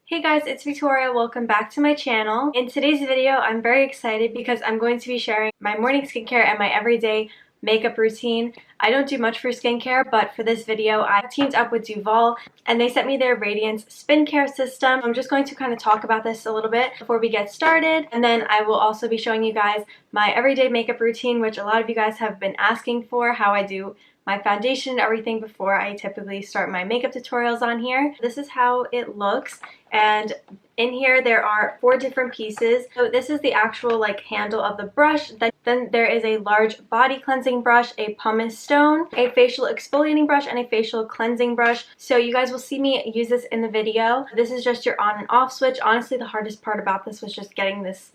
Hey guys, it's Victoria. Welcome back to my channel. In today's video, I'm very excited because I'm going to be sharing my morning skincare and my everyday makeup routine. I don't do much for skincare, but for this video, I teamed up with Duvolle and they sent me their Radiance Spin Care System. I'm just going to kind of talk about this a little bit before we get started, and then I will also be showing you guys my everyday makeup routine, which a lot of you guys have been asking for, how I do my foundation and everything before I typically start my makeup tutorials on here. This is how it looks, and in here there are 4 different pieces. So this is the actual handle of the brush. Then there is a large body cleansing brush, a pumice stone, a facial exfoliating brush, and a facial cleansing brush. So you guys will see me use this in the video. This is just your on and off switch. Honestly, the hardest part about this was just getting this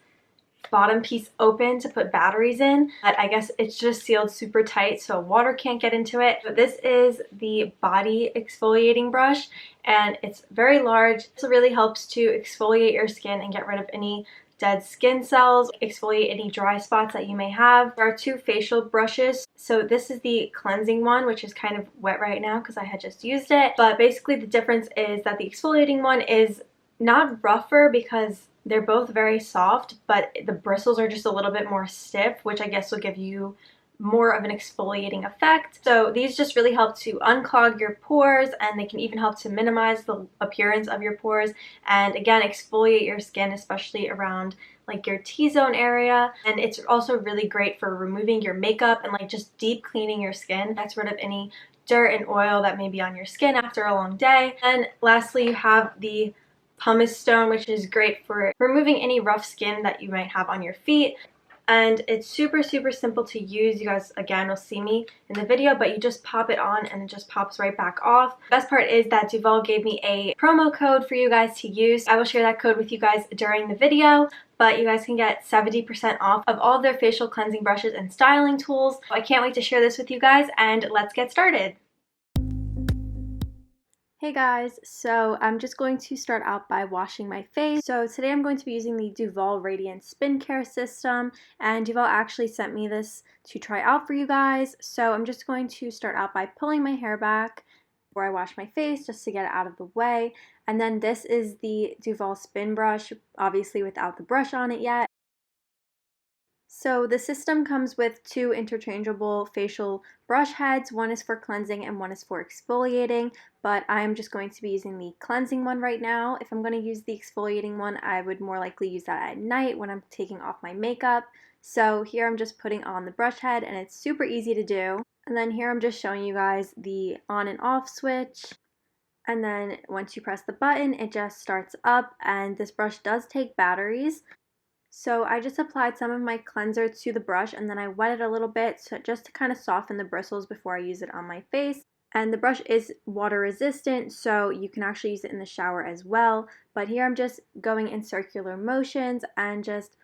bottom piece open to put batteries in, but I guess it's just sealed super tight so water can't get into it. But this is the body exfoliating brush and it's very large. This really helps to exfoliate your skin and get rid of any dead skin cells, exfoliate any dry spots that you may have. There are 2 facial brushes. So this is the cleansing one, which is kind of wet right now because I had just used it, but basically the difference is that the exfoliating one is not rougher because they're both very soft, but the bristles are just a little bit more stiff, which I guess will give you more of an exfoliating effect. So these just really help to unclog your pores, and they can even help to minimize the appearance of your pores and again exfoliate your skin, especially around your T-zone area. And it's also really great for removing your makeup and just deep cleaning your skin. Gets rid of any dirt and oil that may be on your skin after a long day. And lastly, you have the pumice stone, which is great for removing any rough skin that you might have on your feet. And it's super simple to use. You guys again will see me in the video, but you just pop it on and it just pops right back off. The best part is that Duvolle gave me a promo code for you guys to use. I will share that code with you guys during the video, but you guys can get 70% off of all of their facial cleansing brushes and styling tools. I can't wait to share this with you guys, and let's get started. Hey guys, so I'm just going to start out by washing my face. So today I'm going to be using the Duvolle Radiance Spin Care System, and Duvolle actually sent me this to try out for you guys. So I'm just going to start out by pulling my hair back before I wash my face just to get it out of the way. And then this is the Duvolle Spin Brush, obviously without the brush on it yet. So the system comes with 2 interchangeable facial brush heads. One is for cleansing and one is for exfoliating, but I'm just going to be using the cleansing one right now. If I'm going to use the exfoliating one, I would more likely use that at night when I'm taking off my makeup. So here I'm just putting on the brush head and it's super easy to do. And then here I'm just showing you guys the on and off switch. And then once you press the button, it just starts up, and this brush does take batteries. So I just applied some of my cleanser to the brush and then I wet it a little bit just to kind of soften the bristles before I use it on my face. And the brush is water resistant, so you can actually use it in the shower as well. But here I'm just going in circular motions and just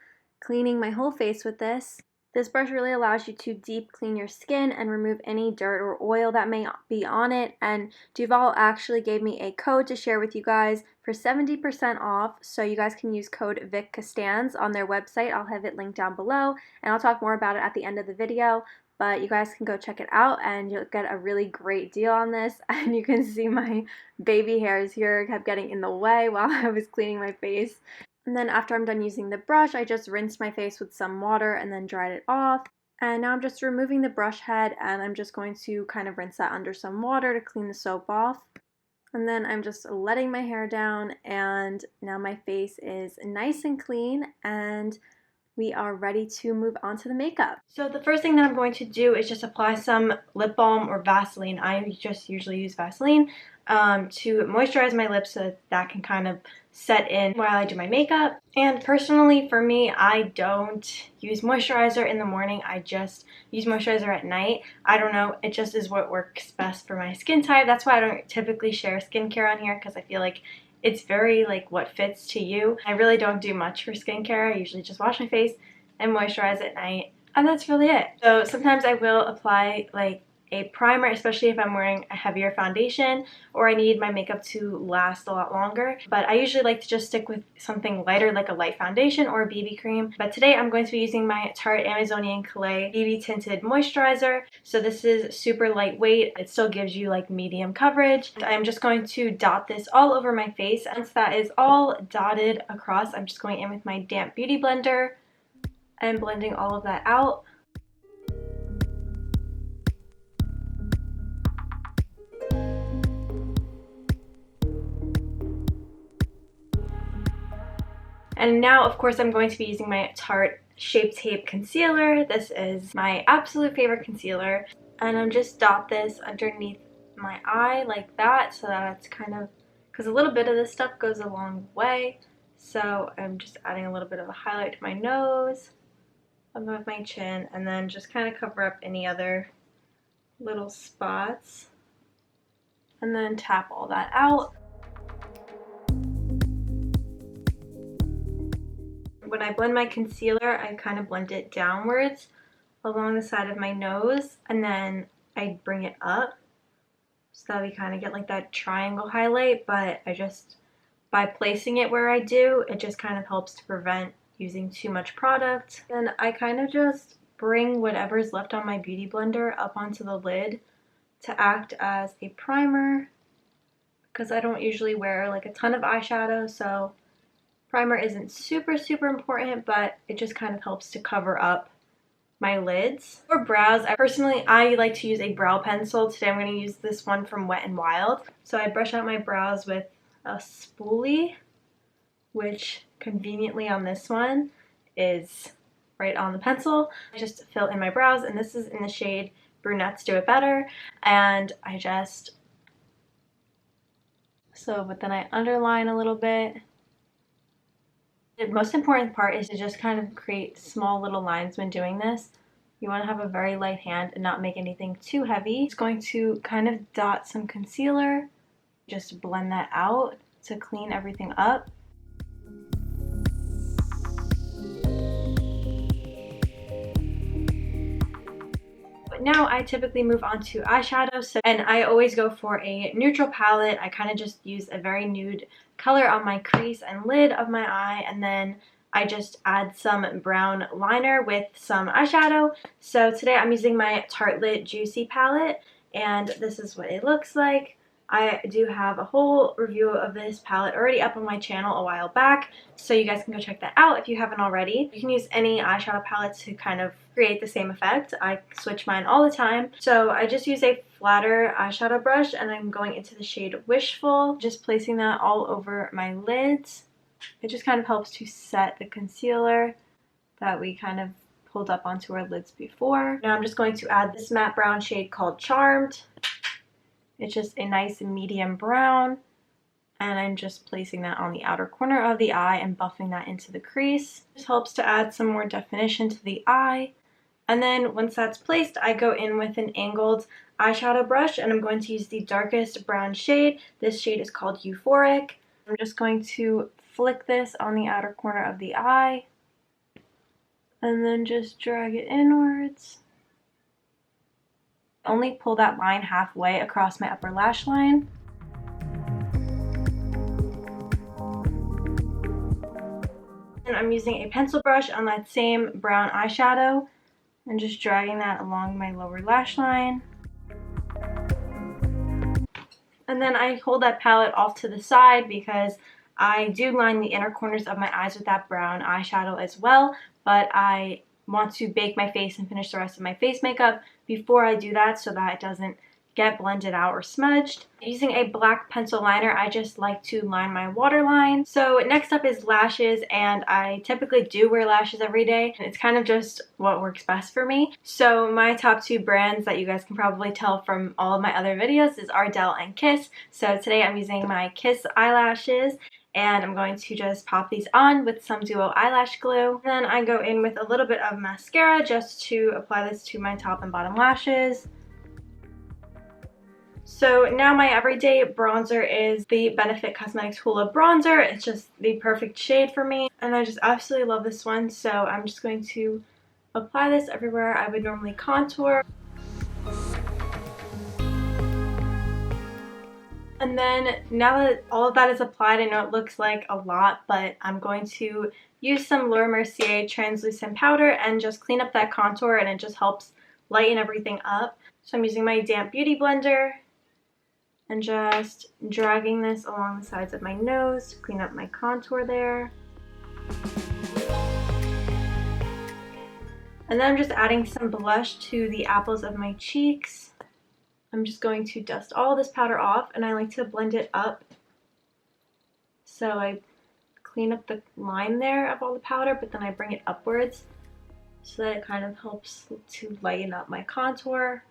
cleaning my whole face with this. This brush really allows you to deep clean your skin and remove any dirt or oil that may be on it. And Duvolle actually gave me a code to share with you guys for 70% off. So you guys can use code Costanz on their website. I'll have it linked down below, and I'll talk more about it at the end of the video. But you guys can go check it out and you'll get a really great deal on this. And you can see my baby hairs here kept getting in the way while I was cleaning my face. And then after I'm done using the brush, I just rinsed my face with some water and then dried it off. And now I'm just removing the brush head, and I'm just going to kind of rinse that under some water to clean the soap off. And then I'm just letting my hair down, and now my face is nice and clean, and we are ready to move on to the makeup. So the first thing that I'm going to do is just apply some lip balm or Vaseline. I just usually use Vaseline to moisturize my lips so that can kind of set in while I do my makeup. And personally for me, I don't use moisturizer in the morning. I just use moisturizer at night. I don't know, it just is what works best for my skin type. That's why I don't typically share skincare on here, because I feel like it's very what fits to you. I really don't do much for skincare. I usually just wash my face and moisturize at night, and that's really it. So sometimes I will apply a primer, especially if I'm wearing a heavier foundation or I need my makeup to last a lot longer. But I usually like to just stick with something lighter like a light foundation or a BB cream. But today I'm going to be using my Tarte Amazonian Clay BB Tinted Moisturizer. So this is super lightweight. It still gives you like medium coverage. I'm just going to dot this all over my face. Once that is all dotted across, I'm just going in with my damp beauty blender and blending all of that out. And now, of course, I'm going to be using my Tarte Shape Tape Concealer. This is my absolute favorite concealer. And I'm just dot this underneath my eye like that, so that it's kind of, because a little bit of this stuff goes a long way. So I'm just adding a little bit of a highlight to my nose, above my chin, and then just kind of cover up any other little spots. And then tap all that out. When I blend my concealer, I kind of blend it downwards along the side of my nose, and then I bring it up so that we kind of get like that triangle highlight. But I just, by placing it where I do, it just kind of helps to prevent using too much product. Then I kind of just bring whatever's left on my beauty blender up onto the lid to act as a primer, because I don't usually wear like a ton of eyeshadow, so primer isn't super important, but it just kind of helps to cover up my lids. For brows, I like to use a brow pencil. Today I'm going to use this one from Wet n Wild. So I brush out my brows with a spoolie, which conveniently on this one is right on the pencil. I just fill in my brows, and this is in the shade Brunettes Do It Better. And I just, but then I underline a little bit. The most important part is to just kind of create small little lines when doing this. You want to have a very light hand and not make anything too heavy. Just going to kind of dot some concealer, just blend that out to clean everything up. Now I typically move on to eyeshadow, and I always go for a neutral palette. I kind of just use a very nude color on my crease and lid of my eye, and then I just add some brown liner with some eyeshadow. So today I'm using my Tartelette Juicy palette, and this is what it looks like. I do have a whole review of this palette already up on my channel a while back, so you guys can go check that out if you haven't already. You can use any eyeshadow palette to kind of create the same effect. I switch mine all the time. So I just use a flatter eyeshadow brush, and I'm going into the shade Wishful, just placing that all over my lids. It just kind of helps to set the concealer that we kind of pulled up onto our lids before. Now I'm just going to add this matte brown shade called Charmed. It's just a nice medium brown, and I'm just placing that on the outer corner of the eye and buffing that into the crease. This helps to add some more definition to the eye. And then once that's placed, I go in with an angled eyeshadow brush, and I'm going to use the darkest brown shade. This shade is called Euphoric. I'm just going to flick this on the outer corner of the eye, and then just drag it inwards. Only pull that line halfway across my upper lash line. And I'm using a pencil brush on that same brown eyeshadow and just dragging that along my lower lash line. And then I hold that palette off to the side because I do line the inner corners of my eyes with that brown eyeshadow as well, but I want to bake my face and finish the rest of my face makeup before I do that so that it doesn't get blended out or smudged. Using a black pencil liner, I just like to line my waterline. So next up is lashes, and I typically do wear lashes every day. It's kind of just what works best for me. So my top two brands that you guys can probably tell from all of my other videos is Ardell and Kiss. So today I'm using my Kiss eyelashes, and I'm going to just pop these on with some Duo eyelash glue. Then I go in with a little bit of mascara just to apply this to my top and bottom lashes. So now my everyday bronzer is the Benefit Cosmetics Hoola bronzer. It's just the perfect shade for me, and I just absolutely love this one. So I'm just going to apply this everywhere I would normally contour. And then now that all of that is applied, I know it looks like a lot, but I'm going to use some Mercier translucent powder and just clean up that contour, and it just helps lighten everything up. So I'm using my damp beauty blender and just dragging this along the sides of my nose to clean up my contour there. And then I'm just adding some blush to the apples of my cheeks. I'm just going to dust all this powder off, and I like to blend it up. So I clean up the line there of all the powder, but then I bring it upwards so that it kind of helps to lighten up my contour.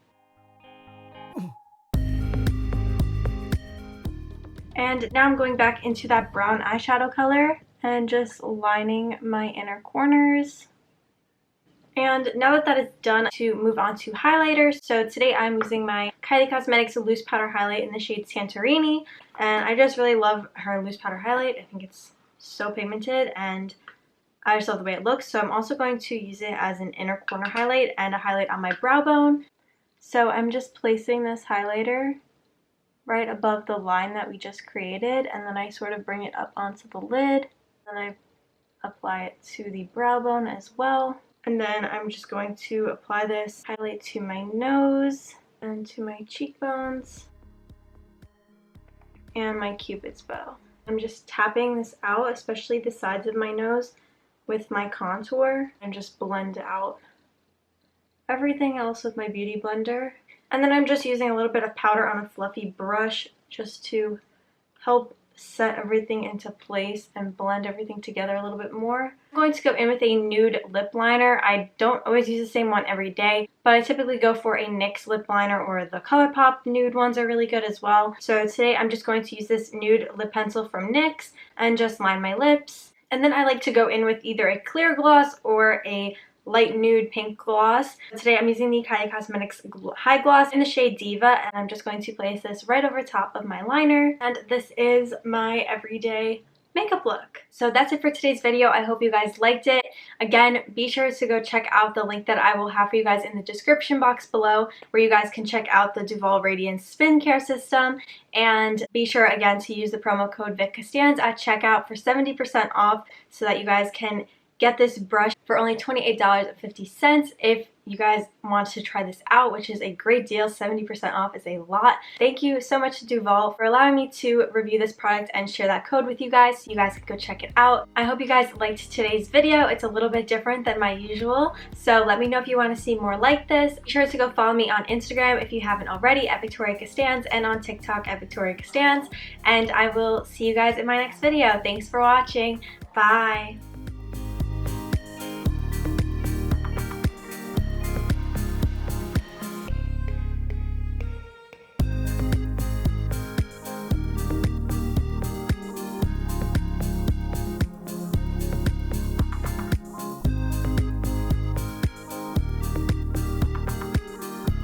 And now I'm going back into that brown eyeshadow color and just lining my inner corners. And now that that is done, to move on to highlighter. So today I'm using my Kylie Cosmetics loose powder highlight in the shade Santorini. And I just really love her loose powder highlight. I think it's so pigmented and I just love the way it looks. So I'm also going to use it as an inner corner highlight and a highlight on my brow bone. So I'm just placing this highlighter right above the line that we just created, and then I sort of bring it up onto the lid. Then I apply it to the brow bone as well. And then I'm just going to apply this highlight to my nose and to my cheekbones and my cupid's bow. I'm just tapping this out, especially the sides of my nose, with my contour, and just blend out everything else with my beauty blender. And then I'm just using a little bit of powder on a fluffy brush just to help set everything into place and blend everything together a little bit more. I'm going to go in with a nude lip liner. I don't always use the same one every day, but I typically go for a NYX lip liner, or the ColourPop nude ones are really good as well. So today I'm just going to use this nude lip pencil from NYX and just line my lips. And then I like to go in with either a clear gloss or a light nude pink gloss. Today I'm using the Kylie Cosmetics High Gloss in the shade Diva, and I'm just going to place this right over top of my liner. And this is my everyday makeup look. So that's it for today's video. I hope you guys liked it. Again, be sure to go check out the link that I will have for you guys in the description box below, where you guys can check out the Duvolle Radiance Spin Care System. And be sure again to use the promo code Costanz at checkout for 70% off, so that you guys can get this brush for only $28.50 if you guys want to try this out, which is a great deal. 70% off is a lot. Thank you so much to Duvolle for allowing me to review this product and share that code with you guys, so you guys can go check it out. I hope you guys liked today's video. It's a little bit different than my usual, so let me know if you want to see more like this. Be sure to go follow me on Instagram if you haven't already at Victoria Costanz, and on TikTok at Victoria Costanz. And I will see you guys in my next video. Thanks for watching. Bye.